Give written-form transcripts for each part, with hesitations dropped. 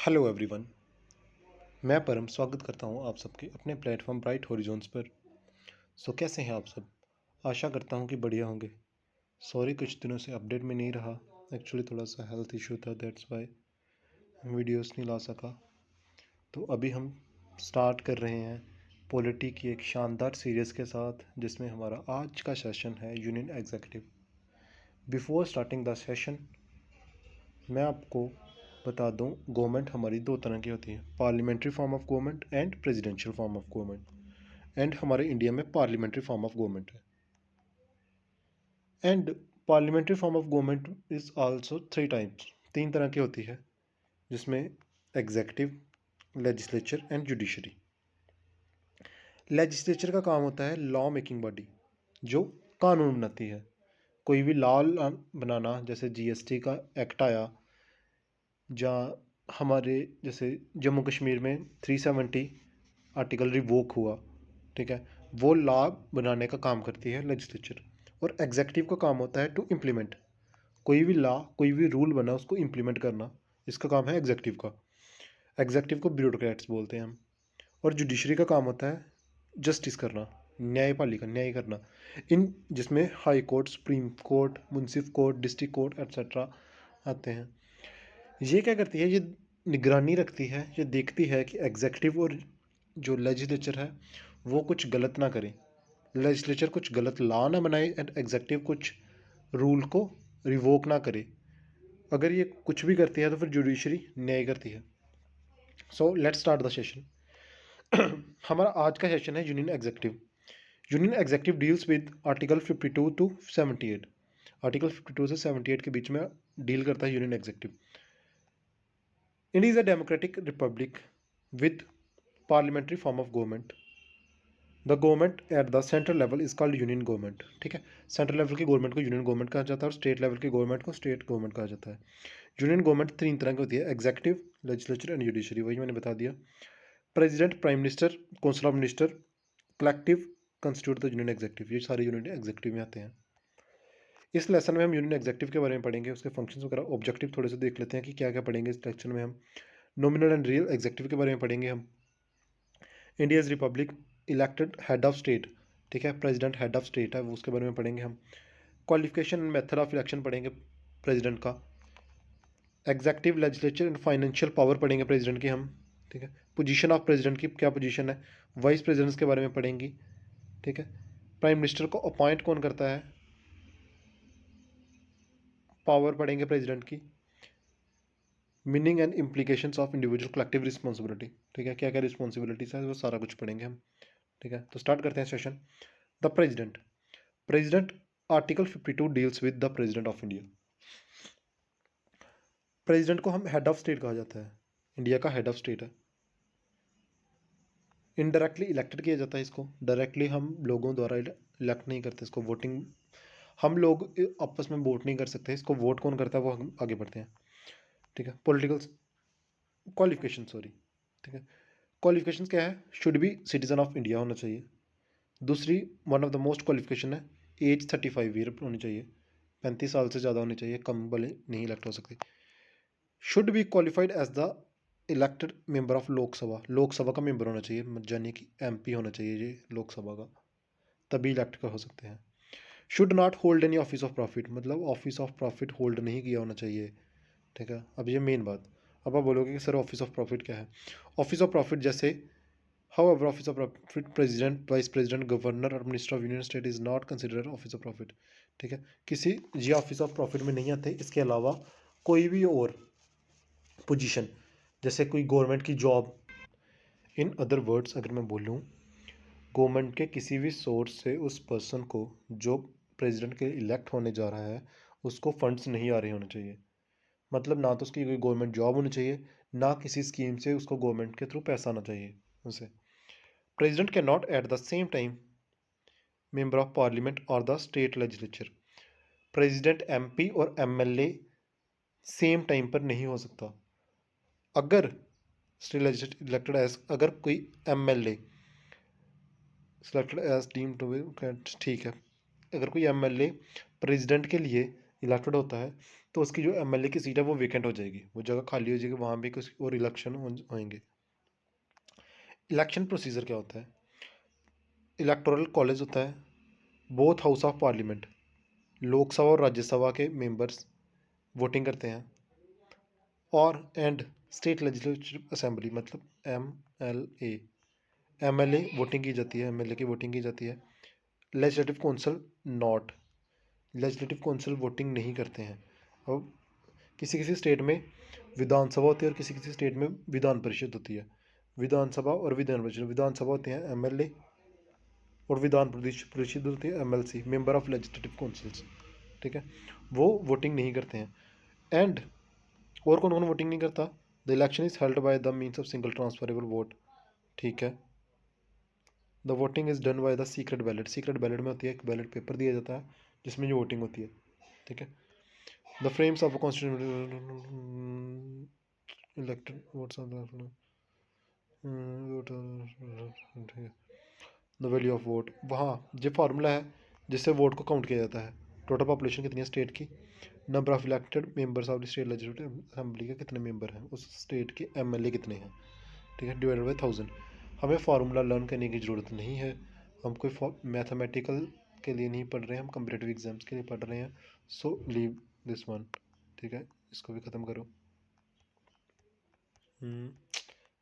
Hello everyone. मैं परम स्वागत करता हूं आप सबके अपने प्लेटफॉर्म ब्राइट हॉरिजॉन्स पर। कैसे हैं आप सब? आशा करता हूं कि बढ़िया होंगे। सॉरी कुछ दिनों से अपडेट में नहीं रहा। एक्चुअली थोड़ा सा हेल्थ इशू था, दैट्स वाई वीडियोस नहीं ला सका। तो अभी हम स्टार्ट कर रहे हैं पॉलिटी की एक शानदार सीरीज़ के साथ, जिसमें हमारा आज का सेशन है union executive. Before starting the session मैं आपको बता दूं, गवर्नमेंट हमारी दो तरह की होती है, parliamentary form of government and presidential form of government. And हमारे इंडिया में पार्लियामेंट्री फॉर्म ऑफ गवर्नमेंट है। And parliamentary form of government is also three types, तीन तरह की होती है, जिसमें executive, legislature and judiciary. Legislature का काम होता है लॉ मेकिंग बॉडी, जो कानून बनाती है। कोई भी लॉ बनाना, जैसे जीएसटी का एक्ट आया, जहाँ हमारे जैसे जम्मू कश्मीर में 370 आर्टिकल रिवोक हुआ, ठीक है, वो लॉ बनाने का काम करती है लेजिस्लेचर। और एग्जीक्यूटिव का काम होता है टू इम्प्लीमेंट। कोई भी लॉ, कोई भी रूल बना, उसको इम्प्लीमेंट करना, इसका काम है एग्जीक्यूटिव का। एग्जीक्यूटिव को ब्यूरोक्रेट्स बोलते हैं हम। और जुडिशरी का काम होता है जस्टिस करना, न्यायपालिका, न्याय करना। इन जिसमें हाई कोर्ट, सुप्रीम कोर्ट, मुंसिफ कोर्ट, डिस्ट्रिक्ट कोर्ट एट्सेट्रा आते हैं। ये क्या करती है? ये निगरानी रखती है, ये देखती है कि एग्जीक्यूटिव और जो लेजिस्लेचर है वो कुछ गलत ना करे। लेजिस्लेचर कुछ गलत लॉ ना बनाए एंड एग्जीक्यूटिव कुछ रूल को रिवोक ना करे। अगर ये कुछ भी करती है तो फिर जुडिशरी न्याय करती है। So let's start the session. हमारा आज का सेशन है union executive. Union executive deals with article 52 to 78। Article 52 से 78 के बीच में डील करता है union executive. India is a democratic republic with parliamentary form of government. The government at the central level is called union government. ठीक है, central level की government को यूनियन गवर्नमेंट कहा जाता है और स्टेट लेवल की गवर्नमेंट को स्टेट गवर्नमेंट कहा जाता है। यूनियन गवर्नमेंट तीन तरह की होती है, एग्जीक्यूटिव, लेजिस्लेचर एंड जुडिशरी। वही मैंने बता दिया। President, prime minister, council of minister, collective constitute the union executive. ये सारे यूनियन एग्जीक्यूटिव में आते हैं। इस लेसन में हम यूनियन एग्जीक्यूटिव के बारे में पढ़ेंगे, उसके फंक्शंस वगैरह, ऑब्जेक्टिव थोड़े से देख लेते हैं कि क्या क्या पढ़ेंगे इस लेक्चर में हम। नॉमिनल एंड रियल एग्जीक्यूटिव के बारे में पढ़ेंगे हम। India is Republic, elected head of state, ठीक है, प्रेसिडेंट हेड ऑफ स्टेट है वो, उसके बारे में पढ़ेंगे हम। Qualification and method of election पढ़ेंगे प्रेसिडेंट का। Executive, legislature and financial power पढ़ेंगे प्रेसिडेंट की हम, ठीक है। पोजीशन ऑफ प्रेसिडेंट की क्या पोजीशन है, वाइस प्रेसिडेंट्स के बारे में पढ़ेंगी, ठीक है। प्राइम मिनिस्टर को अपॉइंट कौन करता है, पावर पढ़ेंगे प्रेसिडेंट की। Meaning and implications of individual collective responsibility, ठीक है, क्या क्या रिस्पॉन्सिबिलिटीज है वो सारा कुछ पढ़ेंगे हम, ठीक है। तो स्टार्ट करते हैं session. The president. President, article 52 deals with the president of India. President को हम हेड ऑफ स्टेट कहा जाता है, इंडिया का हेड ऑफ स्टेट है। इनडायरेक्टली इलेक्टेड किया जाता है इसको, डायरेक्टली हम लोगों द्वारा इलेक्ट नहीं करते इसको, वोटिंग हम लोग आपस में वोट नहीं कर सकते। इसको वोट कौन करता है वो हम आगे बढ़ते हैं, ठीक है। पॉलिटिकल क्वालिफिकेशन, सॉरी, ठीक है। क्वालिफिकेशन क्या है? Should be citizen of India होना चाहिए। दूसरी, one of the most qualification है, एज 35 ईयर होनी चाहिए, 35 साल से ज़्यादा होनी चाहिए, कम वाले नहीं इलेक्ट हो सकते। Should be qualified as the elected member of Lok Sabha, Lok Sabha का मेंबर होना चाहिए, यानी कि एमपी होना चाहिए ये लोकसभा का, तभी इलेक्ट कर हो सकते हैं। Should not hold any office of profit, मतलब ऑफिस ऑफ प्रॉफिट होल्ड नहीं किया होना चाहिए, ठीक है। अब ये मेन बात। अब आप बोलोगे कि सर ऑफिस ऑफ प्रॉफिट क्या है? ऑफिस ऑफ प्रॉफिट जैसे, however office of profit, president, vice president, governor और minister of union state is not considered office of profit, ठीक है। किसी ये ऑफिस ऑफ प्रॉफिट में नहीं आते। इसके अलावा कोई भी और पोजीशन, जैसे कोई गवर्नमेंट की जॉब, इन अदर वर्ड्स अगर मैं बोलूँ, गवर्नमेंट के किसी भी सोर्स से उस पर्सन को जो प्रेसिडेंट के इलेक्ट होने जा रहा है उसको फंड्स नहीं आ रहे होने चाहिए। मतलब ना तो उसकी कोई गवर्नमेंट जॉब होनी चाहिए, ना किसी स्कीम से उसको गवर्नमेंट के थ्रू पैसा आना चाहिए उसे। President cannot at the same time member of parliament or the state legislature। President MP और एमएलए सेम टाइम पर नहीं हो सकता। अगर स्टेट लेजिस्लेचर इलेक्टेड एज, अगर कोई MLA selected as deem to be, ठीक है, अगर कोई एमएलए प्रेसिडेंट के लिए इलेक्टेड होता है तो उसकी जो एमएलए की सीट है वो वेकेंट हो जाएगी, वो जगह खाली हो जाएगी, वहाँ भी कुछ और इलेक्शन होंगे। इलेक्शन प्रोसीजर क्या होता है? इलेक्टोरल कॉलेज होता है, both house of parliament, Lok Sabha और राज्यसभा के मेंबर्स वोटिंग करते हैं, और एंड स्टेट लेजिस्लेटिव असेंबली मतलब एमएलए वोटिंग की जाती है, एमएलए की वोटिंग की जाती है। Legislative council not, legislative council voting नहीं करते हैं। अब किसी किसी स्टेट में विधानसभा होती है और किसी किसी स्टेट में विधान परिषद होती है। विधानसभा और विधान परिषद, विधानसभा होते हैं एमएलए और विधान परिषद होती है MLC, member of legislative councils. ठीक है, वो वोटिंग नहीं करते हैं। एंड और कौन कौन वोटिंग नहीं करता? The election is held by the means of single transferable vote. ठीक है, the voting is done by the secret ballot, secret ballot में होती है, एक बैलेट पेपर दिया जाता है जिसमें जो वोटिंग होती है। ठीक है, the frames of constitution elected votes of the value of vote, वहाँ जो फार्मूला है जिससे वोट को काउंट किया जाता है। टोटल पॉपुलेशन कितनी है स्टेट की, number of elected members of the state legislative assembly के कितने मेंबर हैं, उस स्टेट के एमएलए कितने हैं। ठीक है, डिवाइडेड बाई 1000। हमें फार्मूला लर्न करने की ज़रूरत नहीं है, हम कोई मैथमेटिकल के लिए नहीं पढ़ रहे हैं, हम कंपटीटिव एग्जाम्स के लिए पढ़ रहे हैं। So leave this one. ठीक है, इसको भी ख़त्म करो।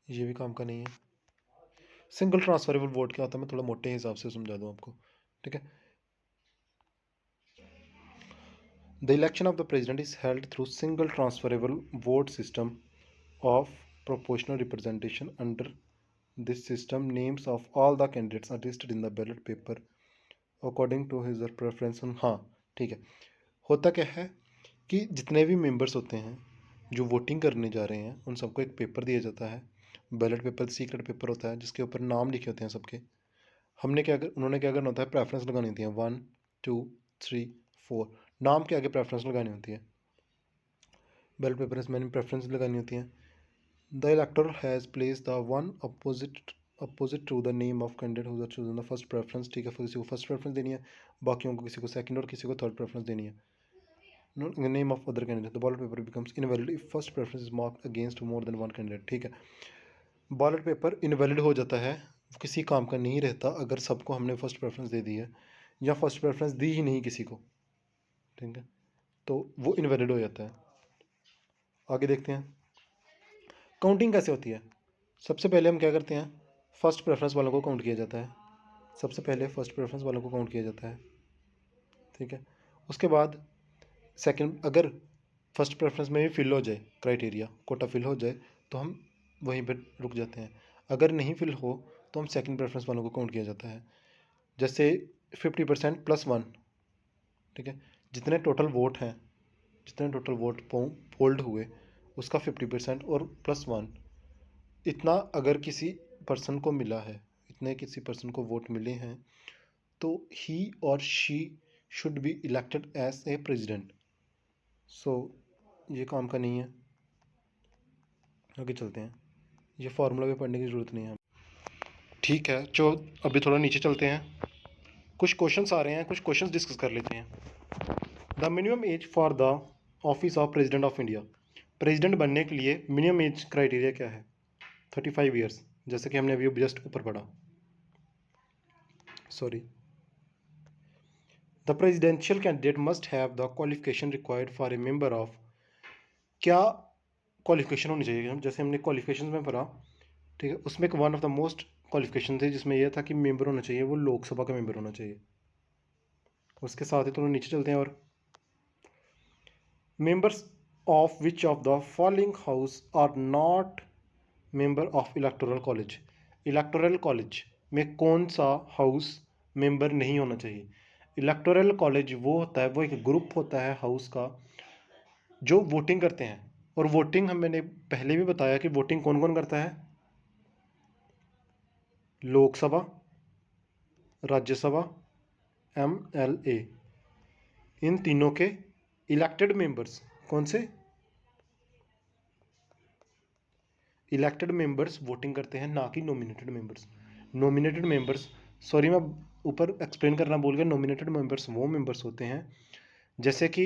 ये भी काम का नहीं है। सिंगल ट्रांसफरेबल वोट क्या होता है, मैं थोड़ा मोटे हिसाब से समझा दूँ आपको। ठीक है, the election of the president is held through single transferable vote system of proportional representation. Under this system names of all the candidates are listed in the ballot paper according to his preference. हाँ ठीक है, होता क्या है कि जितने भी members होते हैं जो वोटिंग करने जा रहे हैं उन सबको एक पेपर दिया जाता है, बैलेट पेपर, सीक्रेट पेपर होता है जिसके ऊपर नाम लिखे होते हैं सबके। उन्होंने क्या करना होता है, प्रेफरेंस लगानी होती है 1 2 3 4, नाम के आगे प्रेफरेंस लगानी होती है। बैलेट पेपर में प्रेफरेंस लगानी होती है। The elector has place the one opposite to the name of candidate who chosen the first preference. ठीक है, किसी को फर्स्ट प्रेफरेंस देनी है, बाकियों को किसी को सेकंड और किसी को थर्ड प्रेफरेंस देनी है। Name of other candidate, the ballot paper becomes invalid if first preference is marked against more than one candidate. ठीक है, बैलेट पेपर इनवैलिड हो जाता है, किसी काम का नहीं रहता अगर सबको हमने फर्स्ट प्रेफरेंस दे दी है या फर्स्ट प्रेफरेंस दी ही नहीं किसी को। ठीक है, तो वो इनवैलिड हो जाता है। आगे देखते हैं काउंटिंग कैसे होती है। सबसे पहले हम क्या करते हैं, फर्स्ट प्रेफरेंस वालों को काउंट किया जाता है। सबसे पहले फर्स्ट प्रेफरेंस वालों को काउंट किया जाता है। ठीक है, उसके बाद सेकंड, अगर फर्स्ट प्रेफरेंस में भी फिल हो जाए, क्राइटेरिया कोटा फिल हो जाए तो हम वहीं पर रुक जाते हैं। अगर नहीं फिल हो तो हम सेकंड प्रेफरेंस वालों को काउंट किया जाता है। जैसे 50% प्लस 1। ठीक है, जितने टोटल वोट हैं, जितने टोटल वोट पोल्ड हुए उसका 50% और प्लस 1, इतना अगर किसी पर्सन को मिला है, इतने किसी पर्सन को वोट मिले हैं तो ही और she should be elected as a president. So ये काम का नहीं है। आगे चलते हैं, ये फार्मूला भी पढ़ने की ज़रूरत नहीं है। ठीक है, जो अभी थोड़ा नीचे चलते हैं, कुछ क्वेश्चंस आ रहे हैं, कुछ क्वेश्चंस डिस्कस कर लेते हैं। The minimum age for the office of president of India, president बनने के लिए मिनिमम एज क्राइटेरिया क्या है? 35 ईयर्स, जैसे कि हमने अभी जस्ट ऊपर पढ़ा। Sorry, the presidential candidate must have the qualification required for a member of, क्या क्वालिफिकेशन होनी चाहिए? जैसे हमने क्वालिफिकेशन में पढ़ा, ठीक है, उसमें एक one of the most qualification थी जिसमें यह था कि मेंबर होना चाहिए वो लोकसभा का मेंबर होना चाहिए। उसके साथ ही थोड़ा नीचे चलते हैं, और members of which of the following house are not member of electoral college, electoral college में कौन सा हाउस मेंबर नहीं होना चाहिए? इलेक्टोरल कॉलेज वो होता है, वो एक ग्रुप होता है हाउस का जो वोटिंग करते हैं, और वोटिंग मैंने पहले भी बताया कि वोटिंग कौन कौन करता है, लोकसभा, राज्यसभा, एमएलए, इन तीनों के इलेक्टेड मेंबर्स, कौन से इलेक्टेड मेंबर्स वोटिंग करते हैं, ना कि nominated members. Nominated members, sorry मैं ऊपर एक्सप्लेन करना भूल गया, नॉमिनेटेड मेंबर्स वो मेंबर्स होते हैं जैसे कि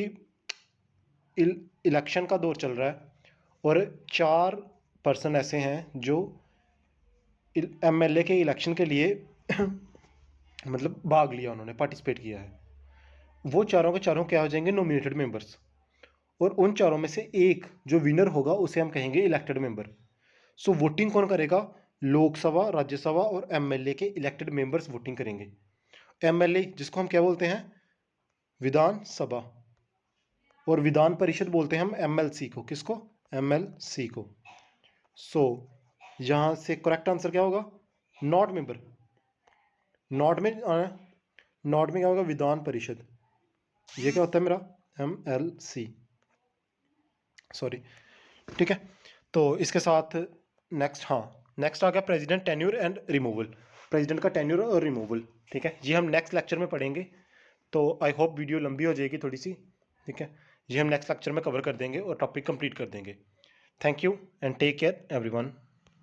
इलेक्शन का दौर चल रहा है और 4 पर्सन ऐसे हैं जो एमएलए के इलेक्शन के लिए मतलब भाग लिया, उन्होंने पार्टिसिपेट किया है। वो चारों के चारों क्या हो जाएंगे? Nominated members. और उन चारों में से एक जो विनर होगा उसे हम कहेंगे इलेक्टेड मेंबर। सो वोटिंग कौन करेगा? लोकसभा, राज्यसभा और एमएलए के इलेक्टेड मेंबर्स वोटिंग करेंगे। एमएलए जिसको हम क्या बोलते हैं? विधानसभा। और विधान परिषद बोलते हैं हम एमएलसी को। किसको? एमएलसी को। सो यहां से करेक्ट आंसर क्या होगा? Not member. नॉट में नॉट में क्या होगा? विधान परिषद। ये क्या होता है मेरा? MLC, sorry. ठीक है, तो इसके साथ नेक्स्ट, हाँ नेक्स्ट आ गया president tenure and removal. President का टेन्योर और रिमूवल, ठीक है, ये हम नेक्स्ट लेक्चर में पढ़ेंगे। तो आई होप वीडियो लंबी हो जाएगी थोड़ी सी, ठीक है। ये हम नेक्स्ट लेक्चर में कवर कर देंगे और टॉपिक कंप्लीट कर देंगे। Thank you and take care everyone.